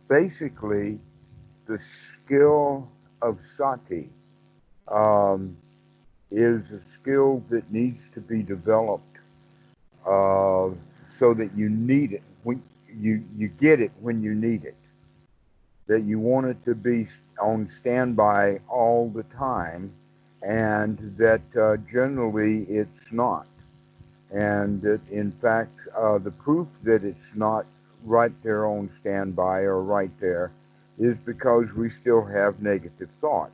basically, the skill of sati um, is a skill that needs to be developed uh, so that you need it when you get it when you need it. That you want it to be on standby all the time, and that generally it's not. And that in fact, the proof that it's not right there on standby or right there is because we still have negative thoughts.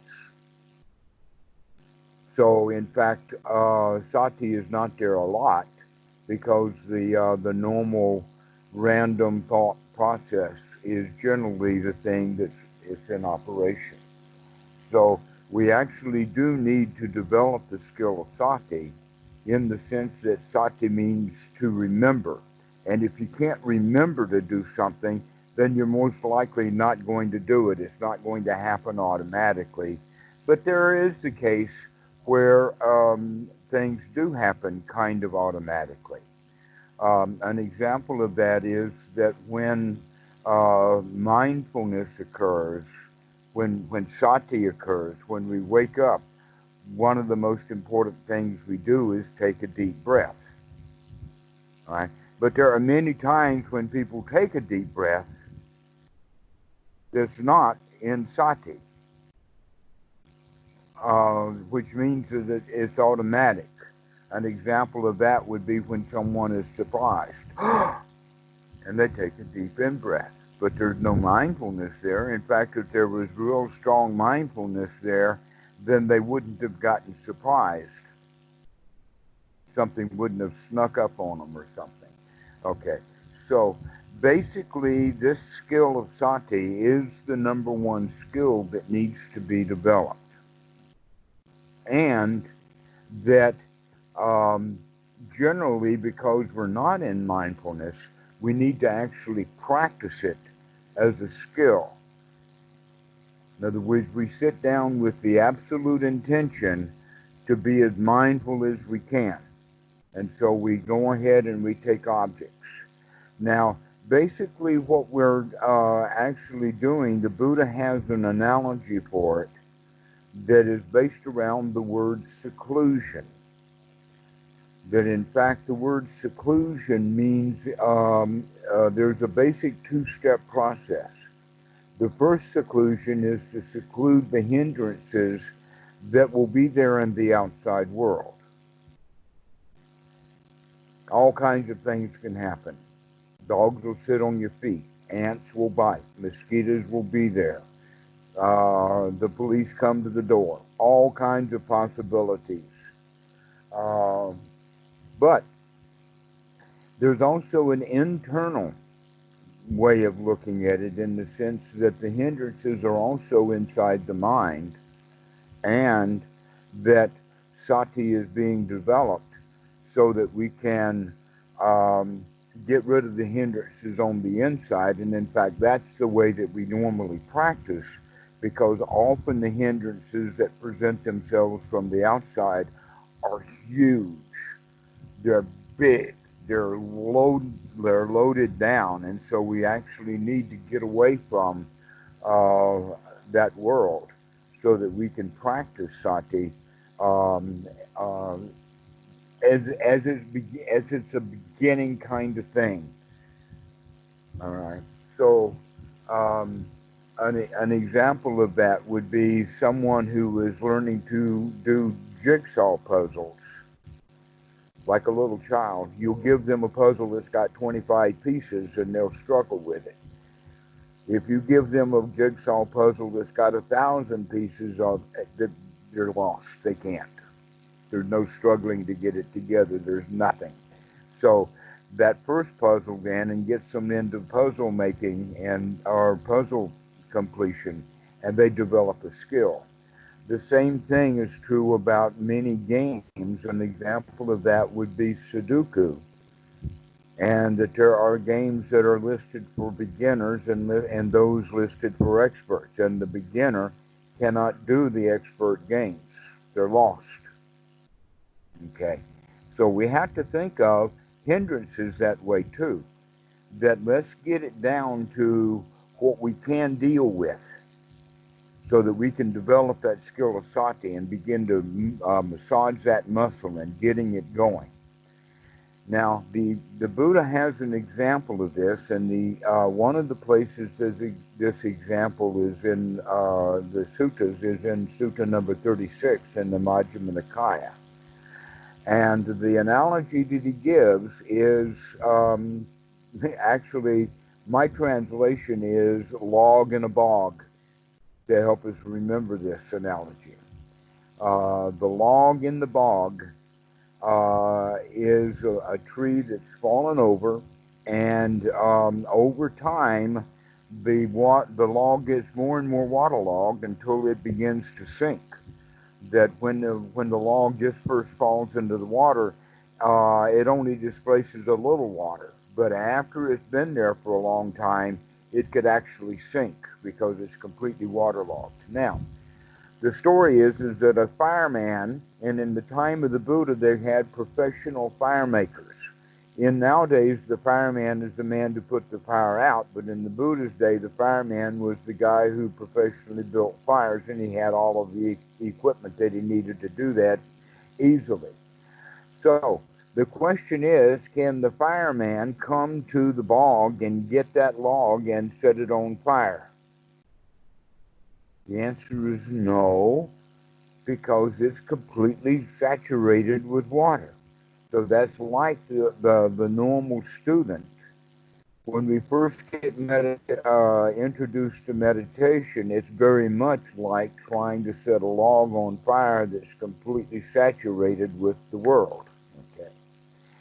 So in fact, sati is not there a lot because the normal random thought process is generally the thing that's it's in operation. So we actually do need to develop the skill of sati in the sense that sati means to remember. And if you can't remember to do something, then you're most likely not going to do it. It's not going to happen automatically. But there is the case where things do happen kind of automatically. An example of that is that when mindfulness occurs, when sati occurs, when we wake up, one of the most important things we do is take a deep breath. Right? But there are many times when people take a deep breath that's not in sati, which means that it's automatic. An example of that would be when someone is surprised and they take a deep in breath. But there's no mindfulness there. In fact, if there was real strong mindfulness there, then they wouldn't have gotten surprised. Something wouldn't have snuck up on them or something. Okay, so basically, this skill of sati is the number one skill that needs to be developed. And that um, generally, because we're not in mindfulness, we need to actually practice it as a skill. In other words, we sit down with the absolute intention to be as mindful as we can. And so we go ahead and we take objects. Now, basically, what we're actually doing, the Buddha has an analogy for it that is based around the word seclusion. That in fact, the word seclusion means there's a basic two-step process. The first seclusion is to seclude the hindrances that will be there in the outside world. All kinds of things can happen. Dogs will sit on your feet. Ants will bite. Mosquitoes will be there. The police come to the door. All kinds of possibilities. Uh, but there's also an internal way of looking at it in the sense that the hindrances are also inside the mind and that sati is being developed so that we can get rid of the hindrances on the inside. And in fact, that's the way that we normally practice because often the hindrances that present themselves from the outside are huge. They're big. They're loaded down, and so we actually need to get away from uh, that world so that we can practice sati um, uh, as it's a beginning kind of thing. All right. So um, an example of that would be someone who is learning to do jigsaw puzzles. Like a little child, you'll give them a puzzle that's got 25 pieces and they'll struggle with it. If you give them a jigsaw puzzle that's got 1,000 pieces of that, they're lost. They can't. There's no struggling to get it together. There's nothing. So that first puzzle then and gets them into puzzle making and or puzzle completion, and they develop a skill. The same thing is true about many games. An example of that would be Sudoku, and that there are games that are listed for beginners and those listed for experts. And the beginner cannot do the expert games, they're lost. Okay, so we have to think of hindrances that way too. That let's get it down to what we can deal with, so that we can develop that skill of sati and begin to massage that muscle and getting it going. Now, the Buddha has an example of this, and one of the places this example is in the suttas is in Sutta number 36 in the Majjhima Nikaya. And the analogy that he gives is actually, my translation is log in a bog, to help us remember this analogy. The log in the bog is a tree that's fallen over, and over time, the log gets more and more waterlogged until it begins to sink. That when the log just first falls into the water, it only displaces a little water. But after it's been there for a long time, it could actually sink because it's completely waterlogged. Now, the story is that a fireman, and in the time of the Buddha, they had professional fire makers. Nowadays, the fireman is the man to put the fire out, but in the Buddha's day, the fireman was the guy who professionally built fires, and he had all of the equipment that he needed to do that easily. So, the question is, can the fireman come to the bog and get that log and set it on fire? The answer is no, because it's completely saturated with water. So that's like the normal student. When we first get introduced to meditation, it's very much like trying to set a log on fire that's completely saturated with the world. Okay.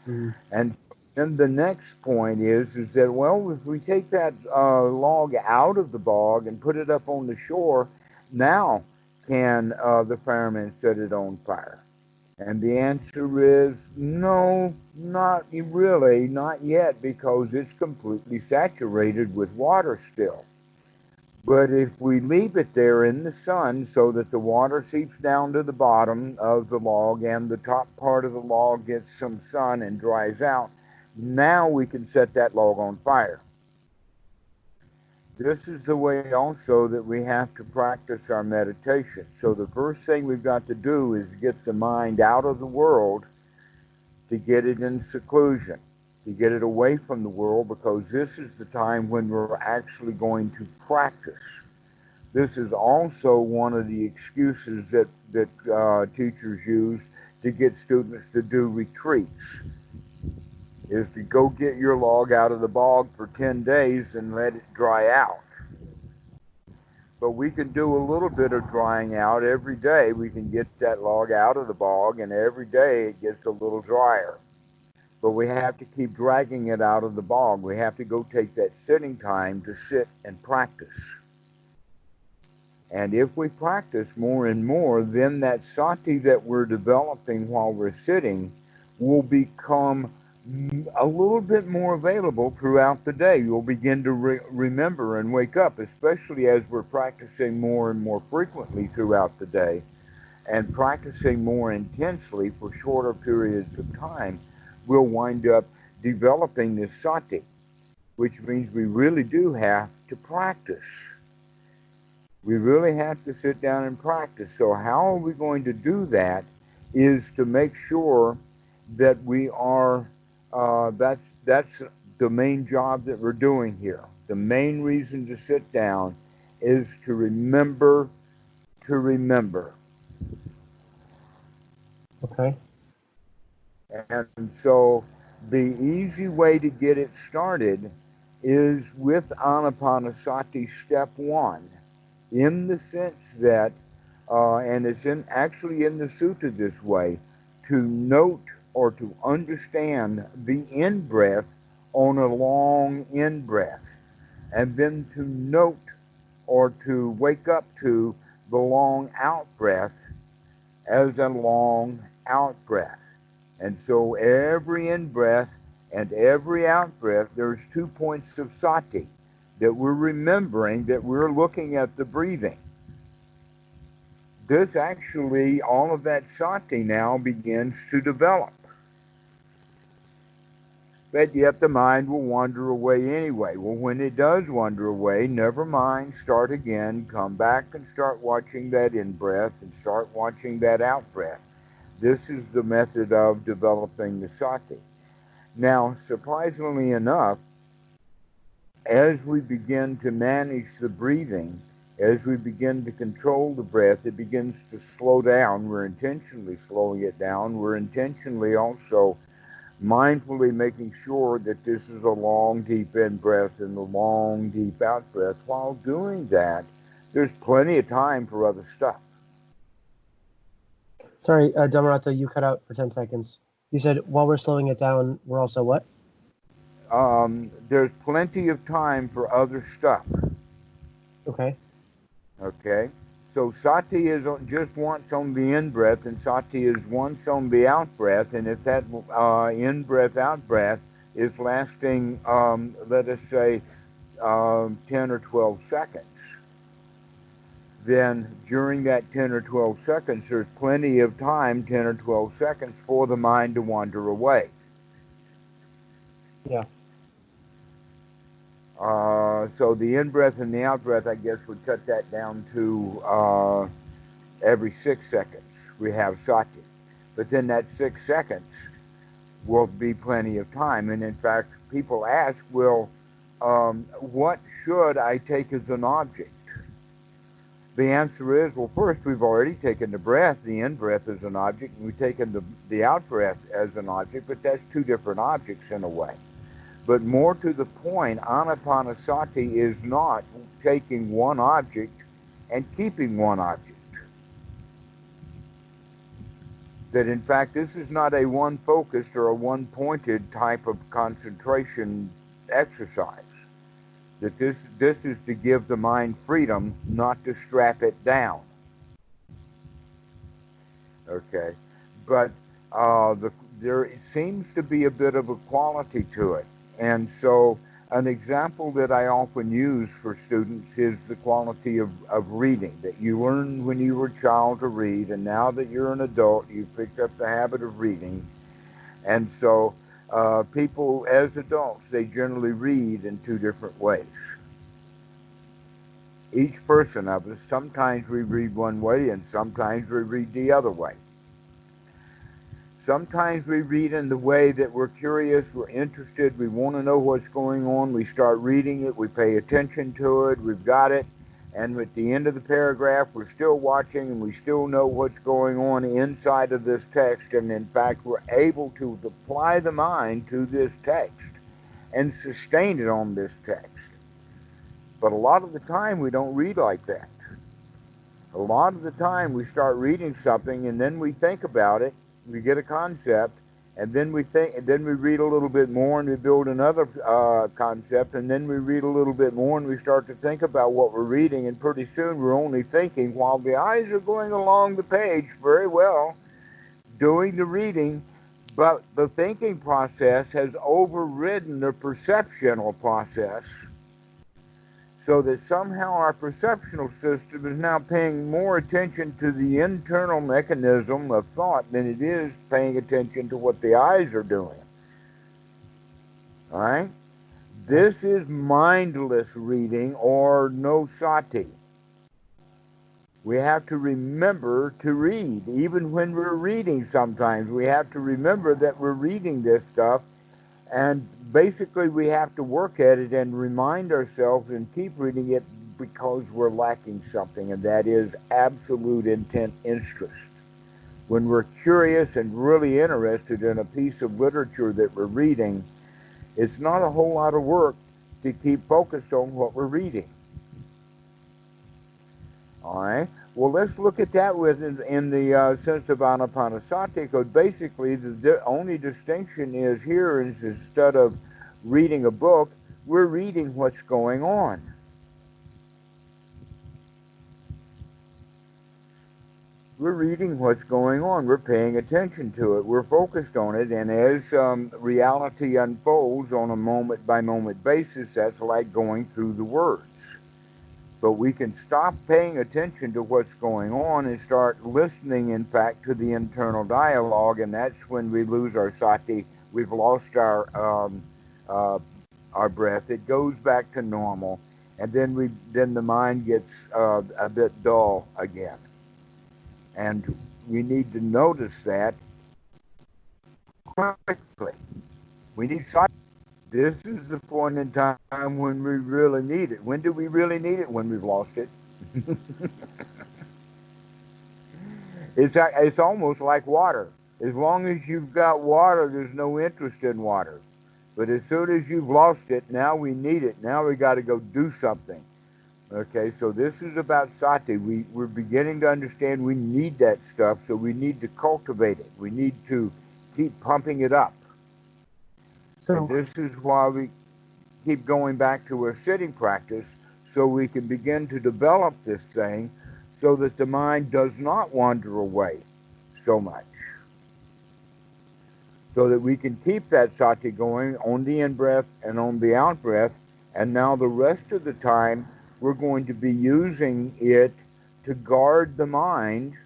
Mm-hmm. And then the next point is that, well, if we take that log out of the bog and put it up on the shore, now can the fireman set it on fire? And the answer is no, not really, not yet, because it's completely saturated with water still. But if we leave it there in the sun so that the water seeps down to the bottom of the log and the top part of the log gets some sun and dries out, now we can set that log on fire. This is the way also that we have to practice our meditation. So the first thing we've got to do is get the mind out of the world, to get it in seclusion, to get it away from the world, because this is the time when we're actually going to practice. This is also one of the excuses that teachers use to get students to do retreats, is to go get your log out of the bog for 10 days and let it dry out. But we can do a little bit of drying out every day. We can get that log out of the bog, and every day it gets a little drier. But we have to keep dragging it out of the bog. We have to go take that sitting time to sit and practice. And if we practice more and more, then that sati that we're developing while we're sitting will become a little bit more available throughout the day. You'll begin to remember and wake up, especially as we're practicing more and more frequently throughout the day and practicing more intensely for shorter periods of time. We'll wind up developing this sati, which means we really do have to practice. We really have to sit down and practice. So how are we going to do that is to make sure that we are, that's the main job that we're doing here. The main reason to sit down is to remember to remember. Okay. And so the easy way to get it started is with Anapanasati step 1, in the sense that, and it's actually in the sutta this way, to note or to understand the in-breath on a long in-breath, and then to note or to wake up to the long out-breath as a long out-breath. And so every in-breath and every out-breath, there's 2 points of sati that we're remembering, that we're looking at the breathing. This actually, all of that sati now begins to develop. but yet the mind will wander away anyway. Well, when it does wander away, never mind, start again, come back and start watching that in-breath and start watching that out-breath. This is the method of developing the sati. Now, surprisingly enough, as we begin to manage the breathing, as we begin to control the breath, it begins to slow down. We're intentionally slowing it down. We're intentionally also mindfully making sure that this is a long, deep in-breath and a long, deep out-breath. While doing that, there's plenty of time for other stuff. Sorry, Dhammarato, you cut out for 10 seconds. You said while we're slowing it down, we're also what? There's plenty of time for other stuff. Okay. Okay? So sati is just once on the in-breath, and sati is once on the out-breath. And if that in-breath, out-breath is lasting, let us say, 10 or 12 seconds, then during that 10 or 12 seconds, there's plenty of time, 10 or 12 seconds, for the mind to wander away. Yeah. So the in-breath and the out-breath, I guess, would cut that down to every 6 seconds we have sati. But then that 6 seconds will be plenty of time. And in fact, people ask, well, what should I take as an object? The answer is, well, first, we've already taken the breath, the in-breath as an object, and we've taken the out-breath as an object, but that's two different objects in a way. But more to the point, anapanasati is not taking one object and keeping one object. That in fact, this is not a one-focused or a one-pointed type of concentration exercise. That this is to give the mind freedom, not to strap it down. Okay, but there seems to be a bit of a quality to it. And so an example that I often use for students is the quality of reading, that you learned when you were a child to read, and now that you're an adult, you've picked up the habit of reading. And so people, as adults, they generally read in two different ways. Each person of us, sometimes we read one way and sometimes we read the other way. Sometimes we read in the way that we're curious, we're interested, we want to know what's going on, we start reading it, we pay attention to it, we've got it, and at the end of the paragraph, we're still watching and we still know what's going on inside of this text, and in fact, we're able to apply the mind to this text and sustain it on this text. But a lot of the time, we don't read like that. A lot of the time, we start reading something and then we think about it, we get a concept, and then we think, and then we read a little bit more and we build another concept, and then we read a little bit more and we start to think about what we're reading, and pretty soon we're only thinking while the eyes are going along the page very well, doing the reading, but the thinking process has overridden the perceptual process, so that somehow our perceptual system is now paying more attention to the internal mechanism of thought than it is paying attention to what the eyes are doing. All right? This is mindless reading or no sati. We have to remember to read. Even when we're reading sometimes, we have to remember that we're reading this stuff. And basically, we have to work at it and remind ourselves and keep reading it because we're lacking something, and that is absolute intent interest. When we're curious and really interested in a piece of literature that we're reading, it's not a whole lot of work to keep focused on what we're reading. All right? Well, let's look at that in the sense of anapanasati, because basically the only distinction is here is instead of reading a book, we're reading what's going on. We're reading what's going on. We're paying attention to it. We're focused on it. And as reality unfolds on a moment-by-moment basis, that's like going through the words. But we can stop paying attention to what's going on and start listening, in fact, to the internal dialogue, and that's when we lose our sati we've lost uh, our breath. It goes back to normal, and then the mind gets a bit dull again. And we need to notice that quickly. We need sati. This is the point in time when we really need it. When do we really need it? When we've lost it. It's almost like water. As long as you've got water, there's no interest in water. But as soon as you've lost it, now we need it. Now we got to go do something. Okay, so this is about sati. We're beginning to understand we need that stuff, so we need to cultivate it. We need to keep pumping it up. And So, this is why we keep going back to our sitting practice, so we can begin to develop this thing so that the mind does not wander away so much. So that we can keep that sati going on the in-breath and on the out-breath. And now the rest of the time, we're going to be using it to guard the mind,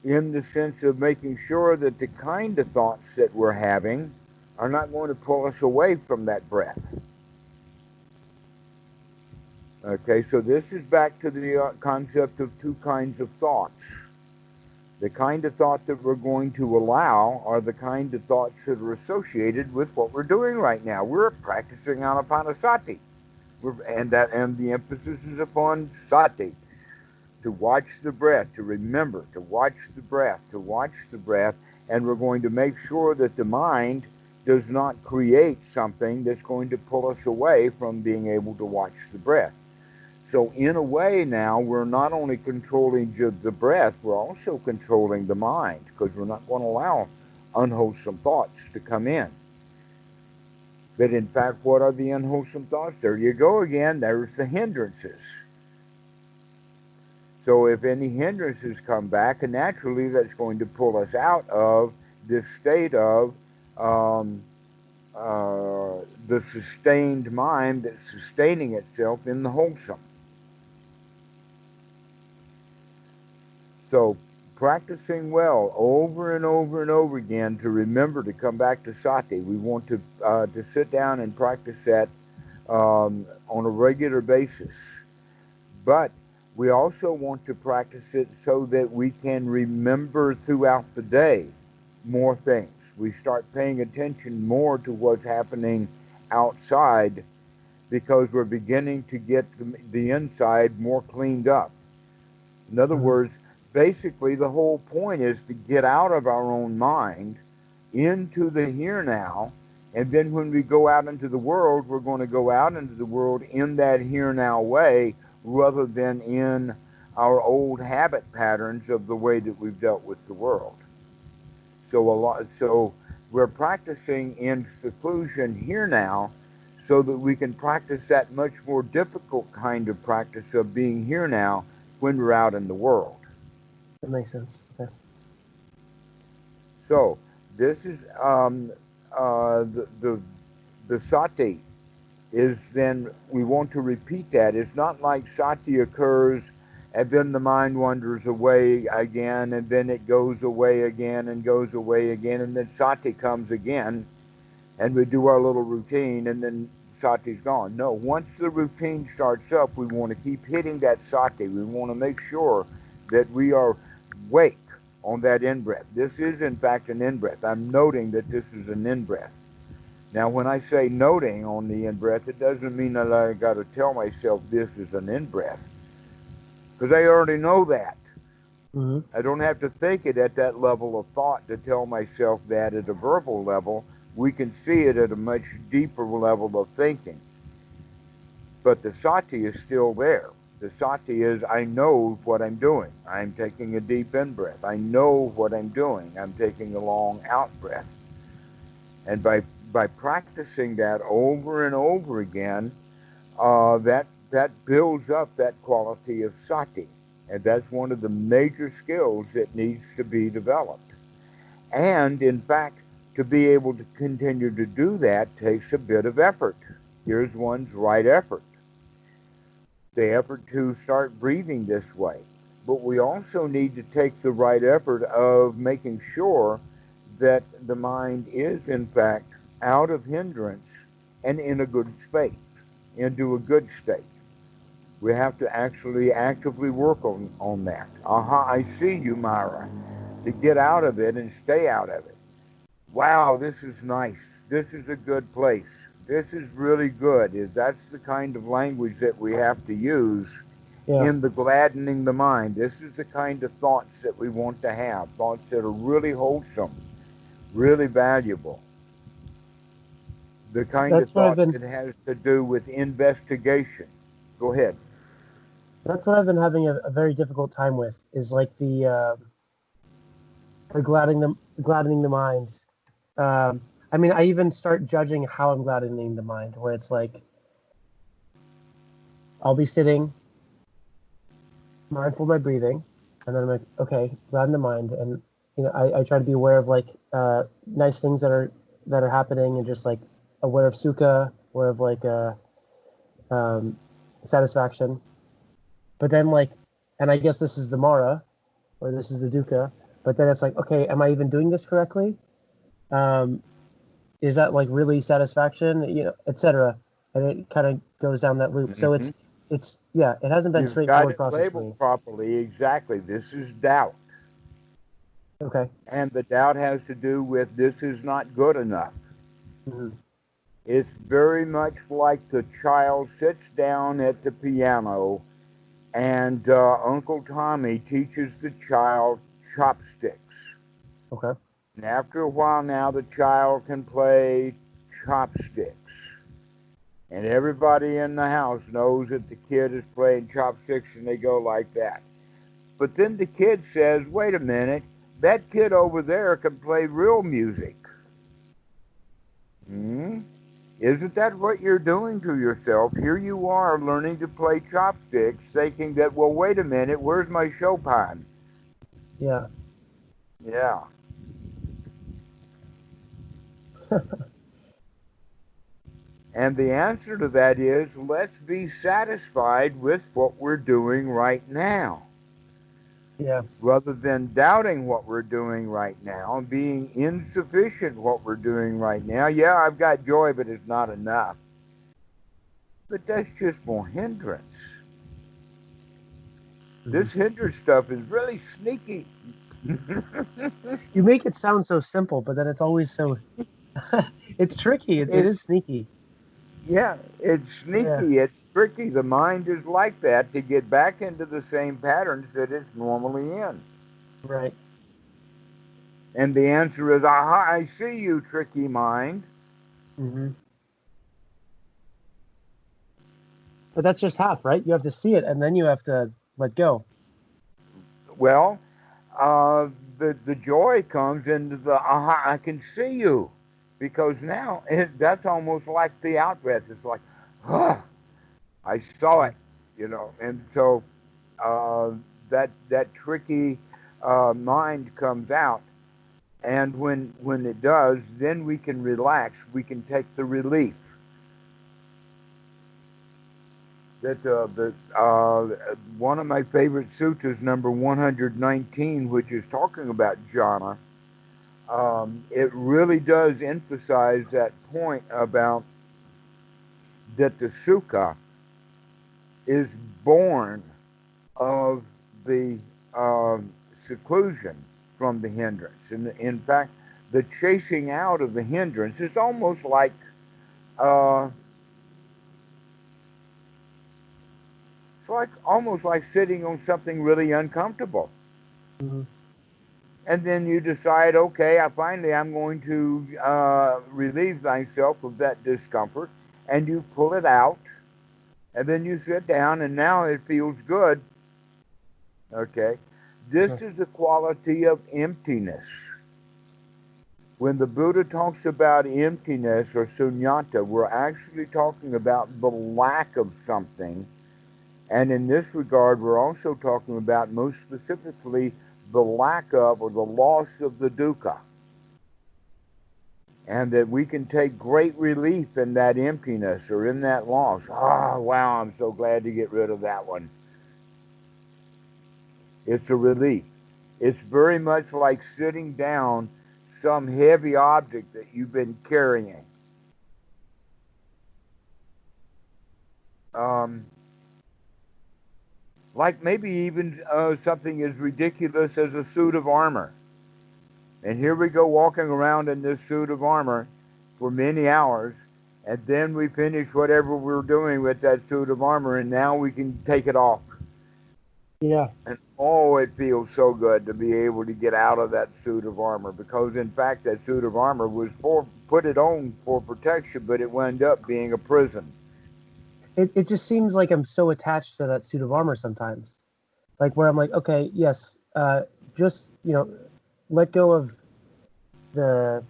in the sense of making sure that the kind of thoughts that we're having are not going to pull us away from that breath. Okay, so this is back to the concept of two kinds of thoughts. The kind of thought that we're going to allow are the kind of thoughts that are associated with what we're doing right now. We're practicing anapanasati, and the emphasis is upon sati, to watch the breath, to remember, to watch the breath, to watch the breath, and we're going to make sure that the mind does not create something that's going to pull us away from being able to watch the breath. So in a way now, we're not only controlling the breath, we're also controlling the mind, because we're not going to allow unwholesome thoughts to come in. But in fact, what are the unwholesome thoughts? There you go again. There's the hindrances. So if any hindrances come back, and naturally that's going to pull us out of this state of the sustained mind that's sustaining itself in the wholesome. So practicing well over and over and over again to remember to come back to sati. We want to sit down and practice that on a regular basis. But we also want to practice it so that we can remember throughout the day more things. We start paying attention more to what's happening outside, because we're beginning to get the inside more cleaned up. In other words, basically the whole point is to get out of our own mind into the here now, and then when we go out into the world, we're going to go out into the world in that here now way, rather than in our old habit patterns of the way that we've dealt with the world. So we're practicing in seclusion here now, so that we can practice that much more difficult kind of practice of being here now when we're out in the world. that makes sense. Okay. So this is the sati is, then we want to repeat that. It's not like sati occurs and then the mind wanders away again, and then it goes away again and goes away again, and then sati comes again, and we do our little routine, and then sati's gone. No, once the routine starts up, we want to keep hitting that sati. We want to make sure that we are awake on that in-breath. This is, in fact, an in-breath. I'm noting that this is an in-breath. Now, when I say noting on the in-breath, it doesn't mean that I got to tell myself this is an in-breath, because I already know that. Mm-hmm. I don't have to think it at that level of thought to tell myself that at a verbal level. We can see it at a much deeper level of thinking. But the sati is still there. The sati is, I know what I'm doing. I'm taking a deep in-breath. I know what I'm doing. I'm taking a long out-breath. And by practicing that over and over again, that builds up that quality of sati. And that's one of the major skills that needs to be developed. And in fact, to be able to continue to do that takes a bit of effort. Here's one's right effort. The effort to start breathing this way. But we also need to take the right effort of making sure that the mind is, in fact, out of hindrance and in a good state, into a good state. We have to actually actively work on that. Aha, I see you, Myra. To get out of it and stay out of it. Wow, this is nice. This is a good place. This is really good. That's the kind of language that we have to use Yeah. in the gladdening the mind. This is the kind of thoughts that we want to have. Thoughts that are really wholesome, really valuable. The kind of That's what I've thought been. that has to do with investigation. Go ahead. That's what I've been having a very difficult time with. Is like the gladdening the mind. I mean, I even start judging how I'm gladdening the mind, where it's like I'll be sitting, mindful of my breathing, and then I'm like, okay, gladden the mind, and I try to be aware of like nice things that are happening, and just like aware of sukha, aware of like um, satisfaction. But then like, and I guess this is the mara, or this is the dukkha. But then it's like, okay, am I even doing this correctly? Um, is that like really satisfaction? Etc. And it kind of goes down that loop. So Hmm. it's yeah, it hasn't been a You've got straightforward it process for labeled me. properly. Exactly. This is doubt. Okay. And the doubt has to do with this is not good enough. Mm-hmm. It's very much like the child sits down at the piano and Uncle Tommy teaches the child chopsticks. Okay. And after a while now, the child can play chopsticks. And everybody in the house knows that the kid is playing chopsticks and they go like that. But then the kid says, wait a minute, that kid over there can play real music. Hmm? Isn't that what you're doing to yourself? Here you are learning to play chopsticks, thinking that, well, wait a minute, where's my Chopin? Yeah. Yeah. And the answer to that is let's be satisfied with what we're doing right now. Yeah. Rather than doubting what we're doing right now and being insufficient what we're doing right now. Yeah, I've got joy, but it's not enough. But that's just more hindrance. Mm-hmm. This hindrance stuff is really sneaky. You make it sound so simple, but then it's always so. It's tricky. It It, is sneaky. yeah, it's Yeah. sneaky. It's tricky. The mind is like that to get back into the same patterns that it's normally in. Right. And the answer is, aha, I see you, tricky mind. Mm-hmm. But that's just half, right? You have to see it, and then you have to let go. Well, uh, the joy comes into the, aha, I can see you. Because now that's almost like the out breath. It's like, ah, I saw Yeah. it, And so uh, that tricky mind comes out. And when it does, then we can relax. We can take the relief. That one of my favorite sutras, number 119, which is talking about jhana, it really does emphasize that point about that the sukha is born of the seclusion from the hindrance. And in fact, the chasing out of the hindrance is almost like uh, it's like almost like sitting on something really uncomfortable. Mm-hmm. And then you decide, okay, I'm going to relieve thyself of that discomfort, and you pull it out, and then you sit down, and now it feels good. Okay, this Okay. is a quality of emptiness. When the Buddha talks about emptiness or sunyata, we're actually talking about the lack of something. And in this regard, we're also talking about, most specifically, the lack of or the loss of the dukkha. And that we can take great relief in that emptiness or in that loss. Ah, wow, I'm so glad to get rid of that one. It's a relief. It's very much like sitting down some heavy object that you've been carrying. Like maybe even something as ridiculous as a suit of armor. And here we go walking around in this suit of armor for many hours, and then we finish whatever we're doing with that suit of armor, and now we can take it off. Yeah. And oh, it feels so good to be able to get out of that suit of armor, because in fact that suit of armor was put it on for protection, but it wound up being a prison. It just seems like I'm so attached to that suit of armor sometimes. Like where I'm like, okay, yes, just, let go of the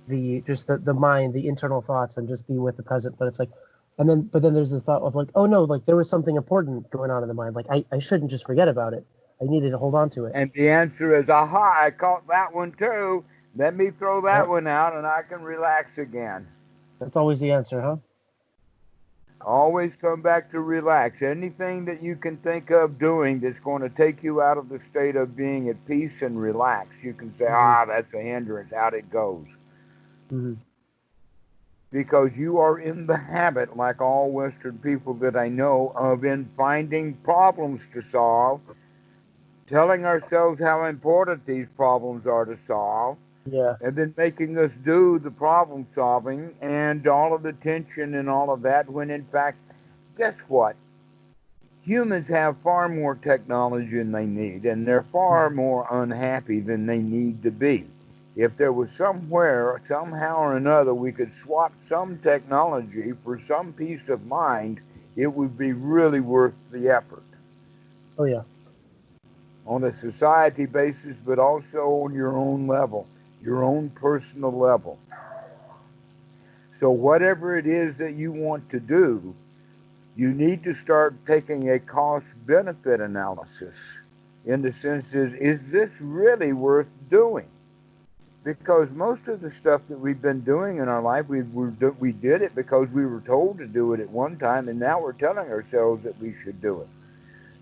the mind, the internal thoughts, and just be with the present. But it's like, but then there's the thought of like, oh no, like there was something important going on in the mind. Like I shouldn't just forget about it. I needed to hold on to it. And the answer is, aha, I caught that one too. Let me throw that Yep. one out and I can relax again. That's always the answer, huh? Always come back to relax. Anything that you can think of doing that's going to take you out of the state of being at peace and relaxed, you can say, that's a hindrance. Out it goes. Mm-hmm. Because you are in the habit, like all Western people that I know, of in finding problems to solve, telling ourselves how important these problems are to solve, Yeah. and then making us do the problem solving and all of the tension and all of that, when in fact, guess what? Humans have far more technology than they need, and they're far more unhappy than they need to be. If there was somewhere, somehow or another, we could swap some technology for some peace of mind, it would be really worth the effort. Oh yeah. On a society basis, but also on your own level, your own personal level. So whatever it is that you want to do, you need to start taking a cost-benefit analysis in the sense is this really worth doing? Because most of the stuff that we've been doing in our life, we did it because we were told to do it at one time, and now we're telling ourselves that we should do it.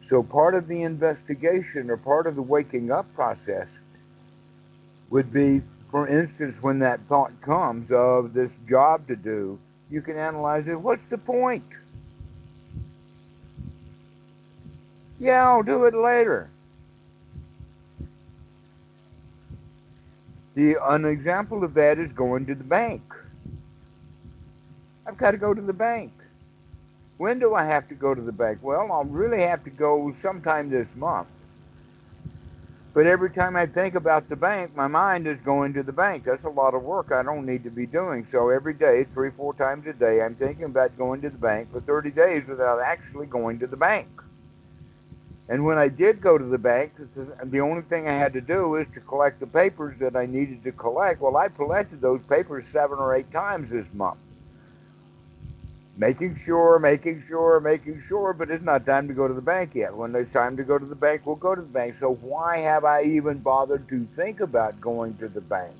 So part of the investigation or part of the waking up process would be, for instance, when that thought comes of this job to do, you can analyze it. What's the point? Yeah, I'll do it later. An example of that is going to the bank. I've got to go to the bank. When do I have to go to the bank? Well, I'll really have to go sometime this month. But every time I think about the bank, my mind is going to the bank. That's a lot of work I don't need to be doing. So every day, 3-4 times a day, I'm thinking about going to the bank for 30 days without actually going to the bank. And when I did go to the bank, the only thing I had to do was to collect the papers that I needed to collect. Well, I collected those papers 7 or 8 times this month. Making sure, but it's not time to go to the bank yet. When it's time to go to the bank, we'll go to the bank. So why have I even bothered to think about going to the bank?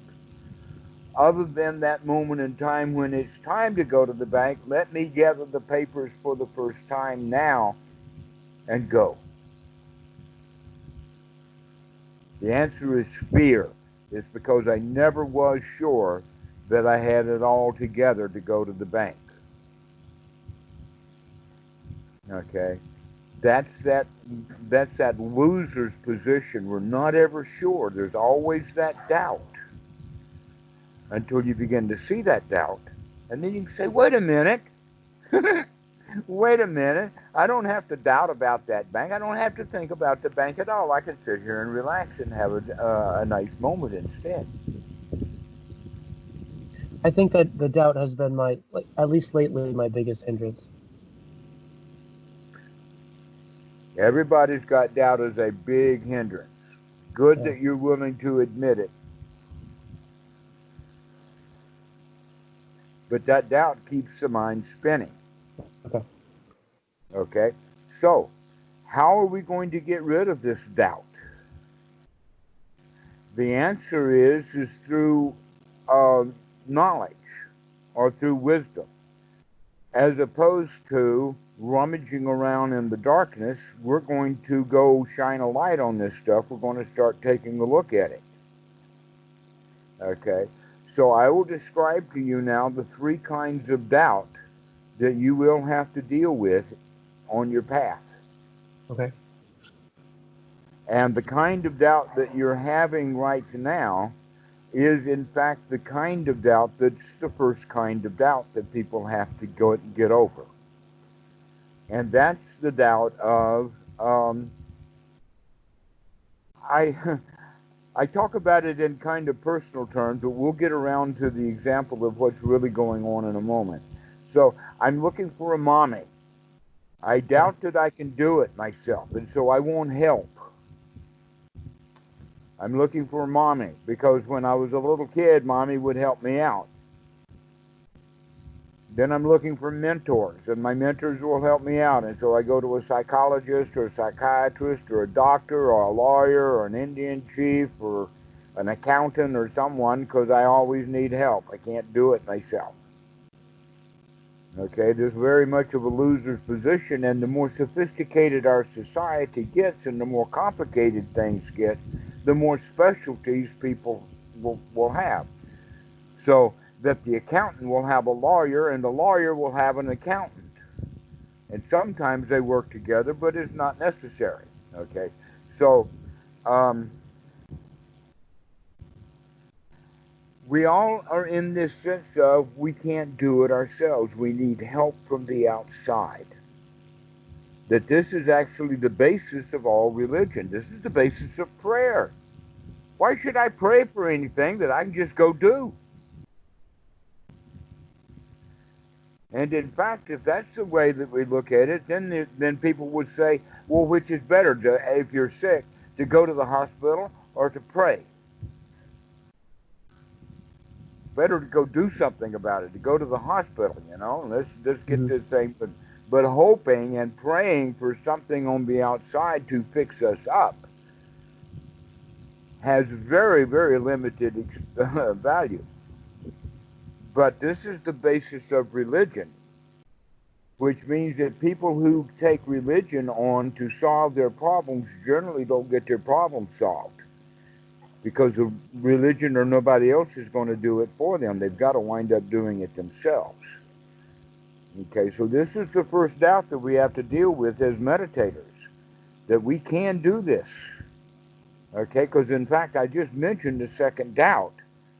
Other than that moment in time when it's time to go to the bank, let me gather the papers for the first time now and go. The answer is fear. It's because I never was sure that I had it all together to go to the bank. Okay? That's that loser's position. We're not ever sure. There's always that doubt until you begin to see that doubt. And then you can say, wait a minute. Wait a minute. I don't have to doubt about that bank. I don't have to think about the bank at all. I can sit here and relax and have a nice moment instead. I think that the doubt has been at least lately, my biggest hindrance. Everybody's got doubt as a big hindrance. Good that you're willing to admit it. But that doubt keeps the mind spinning. Okay? So, how are we going to get rid of this doubt? The answer is through knowledge or through wisdom. As opposed to rummaging around in the darkness, we're going to go shine a light on this stuff. We're going to start taking a look at it. Okay? So I will describe to you now the three kinds of doubt that you will have to deal with on your path. Okay. And the kind of doubt that you're having right now is, in fact, the kind of doubt that's the first kind of doubt that people have to get over. And that's the doubt of, I, I talk about it in kind of personal terms, but we'll get around to the example of what's really going on in a moment. So I'm looking for a mommy. I Okay. doubt that I can do it myself, and so I want help. I'm looking for a mommy because when I was a little kid, mommy would help me out. Then I'm looking for mentors, and my mentors will help me out. And so I go to a psychologist or a psychiatrist or a doctor or a lawyer or an Indian chief or an accountant or someone because I always need help. I can't do it myself. Okay, there's very much of a loser's position, and the more sophisticated our society gets and the more complicated things get, the more specialties people will have. So that the accountant will have a lawyer and the lawyer will have an accountant. And sometimes they work together, but it's not necessary. Okay, so um, we all are in this sense of we can't do it ourselves. We need help from the outside. That this is actually the basis of all religion. This is the basis of prayer. Why should I pray for anything that I can just go do? And in fact, if that's the way that we look at it, then people would say, well, which is better, if you're sick, to go to the hospital or to pray? Better to go do something about it, to go to the hospital, and let's get Mm-hmm. this thing. But hoping and praying for something on the outside to fix us up has very, very limited value. But this is the basis of religion, which means that people who take religion on to solve their problems generally don't get their problems solved because of religion or nobody else is going to do it for them. They've got to wind up doing it themselves. Okay, so this is the first doubt that we have to deal with as meditators, that we can do this. Okay, because in fact, I just mentioned the second doubt.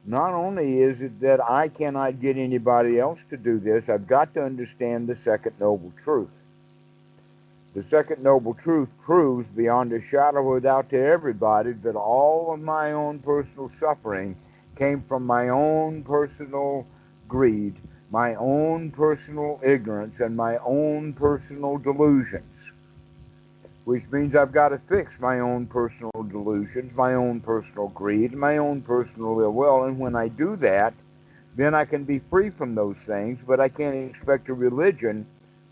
Not only is it that I cannot get anybody else to do this, I've got to understand the second noble truth. The second noble truth proves beyond a shadow of a doubt to everybody that all of my own personal suffering came from my own personal greed, my own personal ignorance, and my own personal delusions. Which means I've got to fix my own personal delusions, my own personal greed, my own personal ill will. And when I do that, then I can be free from those things, but I can't expect a religion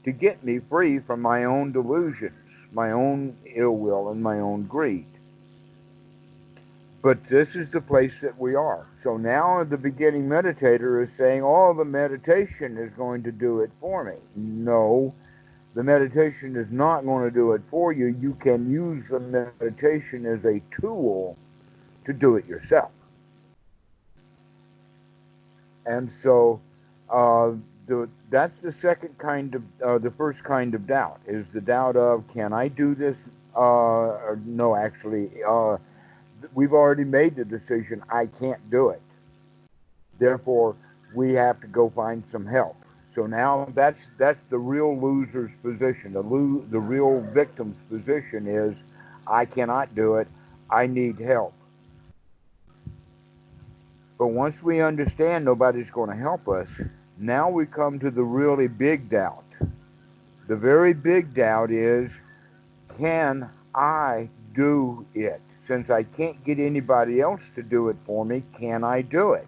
to get me free from my own delusions, my own ill will, and my own greed. But this is the place that we are. So now the beginning meditator is saying, oh, the meditation is going to do it for me. No, the meditation is not going to do it for you. You can use the meditation as a tool to do it yourself. And so that's the second kind of, the first kind of doubt is the doubt of, can I do this? Or no, actually, we've already made the decision, I can't do it. Therefore, we have to go find some help. So now that's the real loser's position. The real victim's position is, I cannot do it. I need help. But once we understand nobody's going to help us, now we come to the really big doubt. The very big doubt is, can I do it? Since I can't get anybody else to do it for me, can I do it?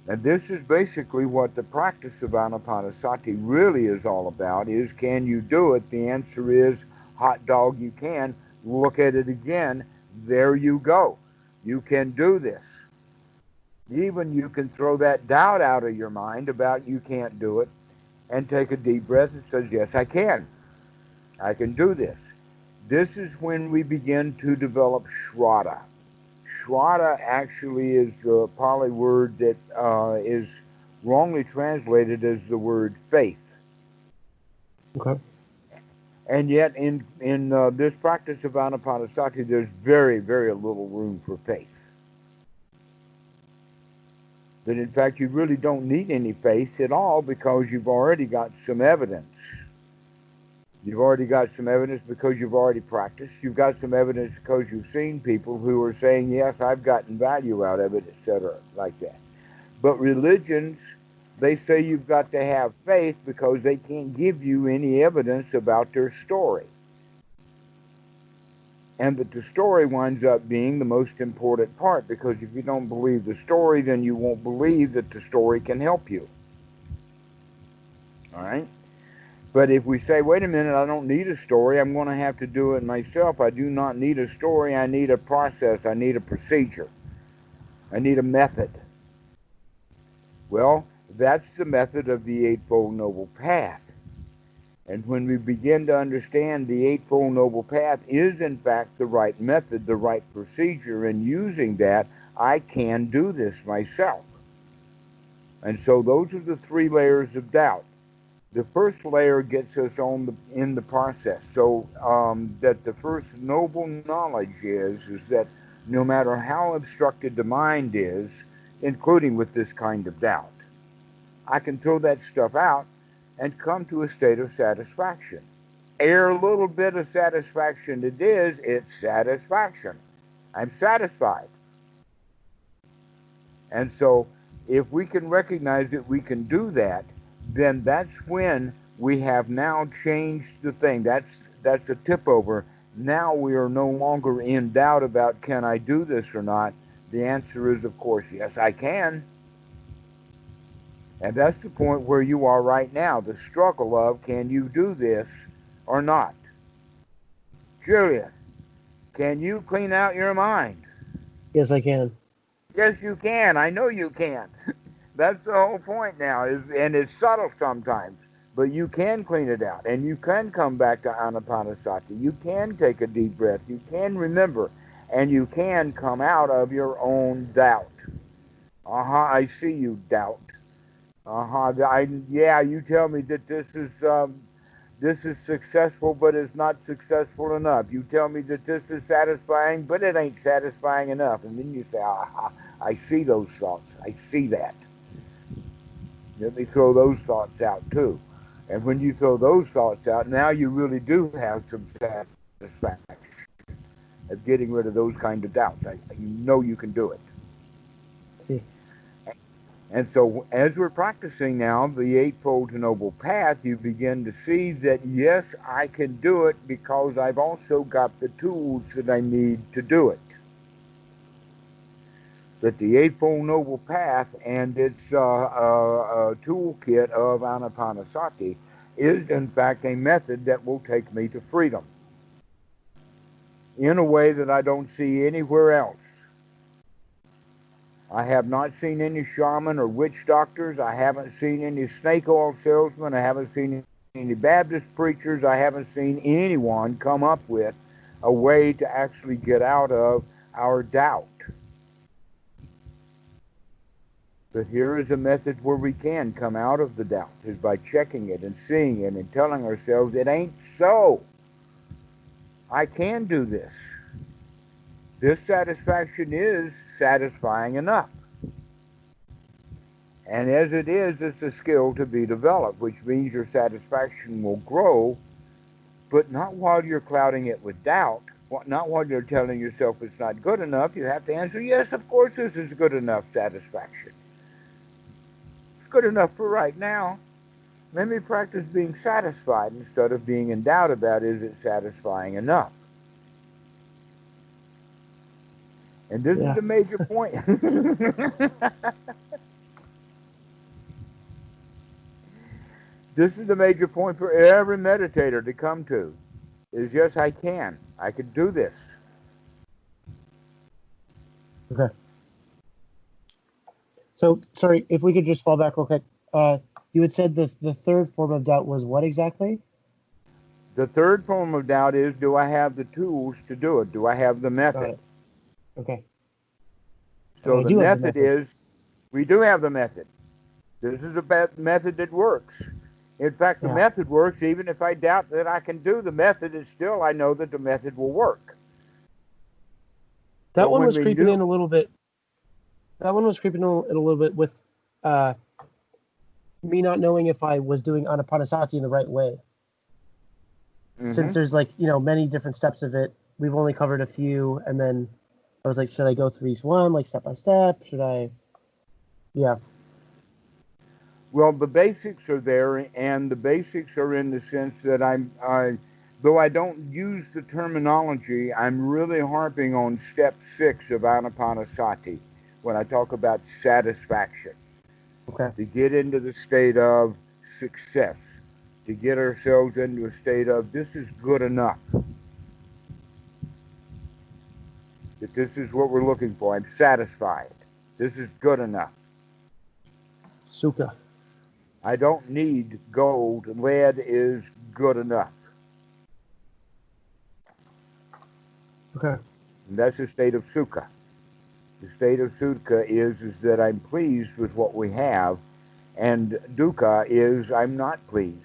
And this is basically what the practice of Anapanasati really is all about, is can you do it? The answer is, hot dog, you can. Look at it again. There you go. You can do this. Even you can throw that doubt out of your mind about you can't do it and take a deep breath and say, yes, I can. I can do this. This is when we begin to develop shraddha. Shraddha actually is the Pali word that is wrongly translated as the word faith. Okay. And yet, in this practice of anapanasati, there's very, very little room for faith. That in fact, you really don't need any faith at all because you've already got some evidence. You've already got some evidence because you've already practiced. You've got some evidence because you've seen people who are saying, yes, I've gotten value out of it, etc., like that. But religions, they say you've got to have faith because they can't give you any evidence about their story. And that the story winds up being the most important part, because if you don't believe the story, then you won't believe that the story can help you. All right? But if we say, wait a minute, I don't need a story, I'm going to have to do it myself. I do not need a story, I need a process, I need a procedure, I need a method. Well, that's the method of the Eightfold Noble Path. And when we begin to understand the Eightfold Noble Path is in fact the right method, the right procedure, and using that, I can do this myself. And so those are the three layers of doubt. The first layer gets us in the process. So that the first noble knowledge is that no matter how obstructed the mind is, including with this kind of doubt, I can throw that stuff out and come to a state of satisfaction. Ere little bit of satisfaction it is, it's satisfaction. I'm satisfied. And so if we can recognize that we can do that, then that's when we have now changed the thing. That's a tip over. Now we are no longer in doubt about, can I do this or not? The answer is, of course, yes, I can. And that's the point where you are right now, the struggle of, can you do this or not? Julien, can you clean out your mind? Yes, I can. Yes, you can. I know you can. That's the whole point now, and it's subtle sometimes, but you can clean it out, and you can come back to anapanasati. You can take a deep breath. You can remember, and you can come out of your own doubt. I see you, doubt. Yeah, you tell me that this is successful, but it's not successful enough. You tell me that this is satisfying, but it ain't satisfying enough. And then you say, I see those thoughts. I see that. Let me throw those thoughts out too. And when you throw those thoughts out, now you really do have some satisfaction of getting rid of those kind of doubts. You know you can do it. See. And so as we're practicing now the Eightfold Noble Path, you begin to see that, yes, I can do it because I've also got the tools that I need to do it. That the Eightfold Noble Path and its toolkit of anapanasati is, in fact, a method that will take me to freedom in a way that I don't see anywhere else. I have not seen any shaman or witch doctors. I haven't seen any snake oil salesmen. I haven't seen any Baptist preachers. I haven't seen anyone come up with a way to actually get out of our doubt. But here is a method where we can come out of the doubt, is by checking it and seeing it and telling ourselves, it ain't so. I can do this. This satisfaction is satisfying enough. And as it is, it's a skill to be developed, which means your satisfaction will grow, but not while you're clouding it with doubt, not while you're telling yourself it's not good enough. You have to answer, yes, of course this is good enough satisfaction. It's good enough for right now. Let me practice being satisfied instead of being in doubt about, is it satisfying enough? And this is a major point. This is the major point for every meditator to come to, is yes, I can. I can do this. Okay. So, sorry, if we could just fall back real quick. You had said the third form of doubt was what exactly? The third form of doubt is, do I have the tools to do it? Do I have the method? Got it. Okay. So I the do have the method method. is, we do have the method. This is a method that works. In fact, the Yeah. method works even if I doubt that I can do the method, and still I know that the method will work. That But one when was we creeping knew, in a little bit. That one was creeping in a little bit with uh, me not knowing if I was doing anapanasati in the right way. Since there's like, many different steps of it, we've only covered a few, and then I was like, should I go through each one, like step by step? Should I? Yeah. well, the basics are there, and the basics are in the sense that though I don't use the terminology, I'm really harping on step 6 of Anapanasati when I talk about satisfaction. Okay. To get into the state of success, to get ourselves into a state of this is good enough, that this is what we're looking for. I'm satisfied. This is good enough. Sukha. I don't need gold. Lead is good enough. Okay. And that's the state of sukha. The state of sukha is that I'm pleased with what we have, and dukkha is I'm not pleased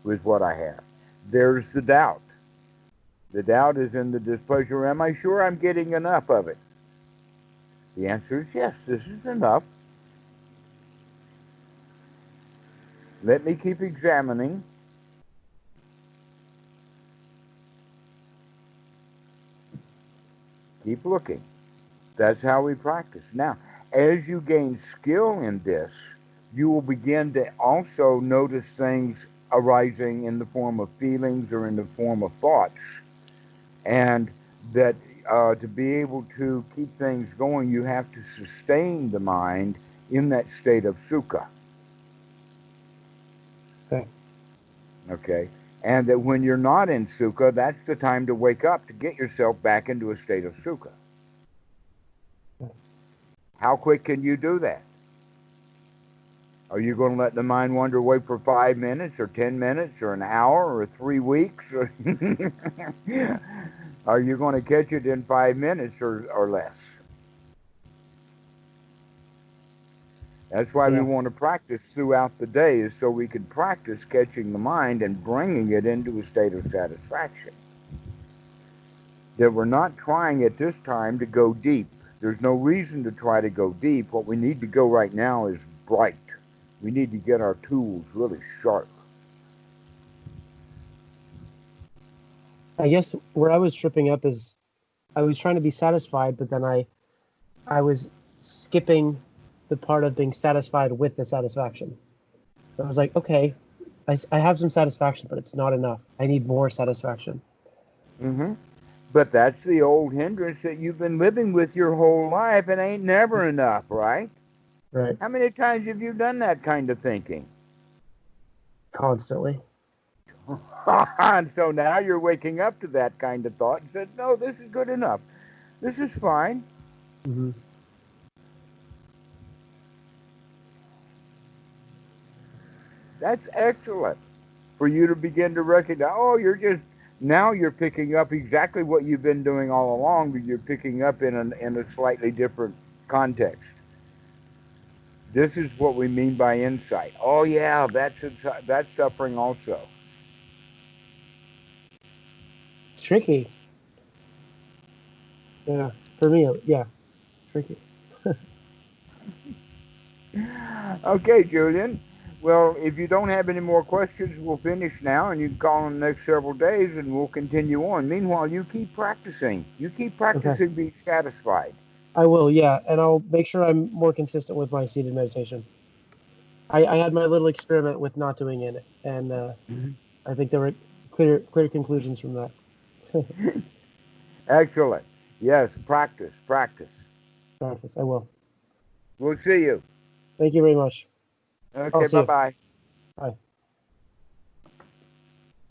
with what I have. There's the doubt. The doubt is in the displeasure. Am I sure I'm getting enough of it? The answer is yes, this is enough. Let me keep examining. Keep looking. That's how we practice. Now, as you gain skill in this, you will begin to also notice things arising in the form of feelings or in the form of thoughts. And that to be able to keep things going, you have to sustain the mind in that state of sukha. Okay. Okay? And that when you're not in sukha, that's the time to wake up to get yourself back into a state of sukha. How quick can you do that? Are you going to let the mind wander away for 5 minutes or 10 minutes or an hour or 3 weeks? Are you going to catch it in 5 minutes or less? That's why we Yeah. want to practice throughout the day, is so we can practice catching the mind and bringing it into a state of satisfaction. That we're not trying at this time to go deep. There's no reason to try to go deep. What we need to go right now is bright. We need to get our tools really sharp. I guess where I was tripping up is I was trying to be satisfied, but then I was skipping the part of being satisfied with the satisfaction. I was like, okay, I have some satisfaction, but it's not enough. I need more satisfaction. Mm-hmm. But that's the old hindrance that you've been living with your whole life, and ain't never enough, right? Right. How many times have you done that kind of thinking? Constantly. And so now you're waking up to that kind of thought and said, no, this is good enough. This is fine. Mm-hmm. That's excellent for you to begin to recognize, oh, now you're picking up exactly what you've been doing all along, but you're picking up in a slightly different context. This is what we mean by insight. Oh, yeah, that's suffering also. It's tricky. Yeah. For me, yeah, tricky. Okay, Julian. Well, if you don't have any more questions, we'll finish now, and you can call in the next several days, and we'll continue on. Meanwhile, you keep practicing. You keep Okay. practicing being satisfied. I will, yeah. And I'll make sure I'm more consistent with my seated meditation. I had my little experiment with not doing it, and I think there were clear conclusions from that. Excellent. Yes, practice, practice. Practice. I will. We'll see you. Thank you very much. I'll Okay, see you. bye-bye. Bye.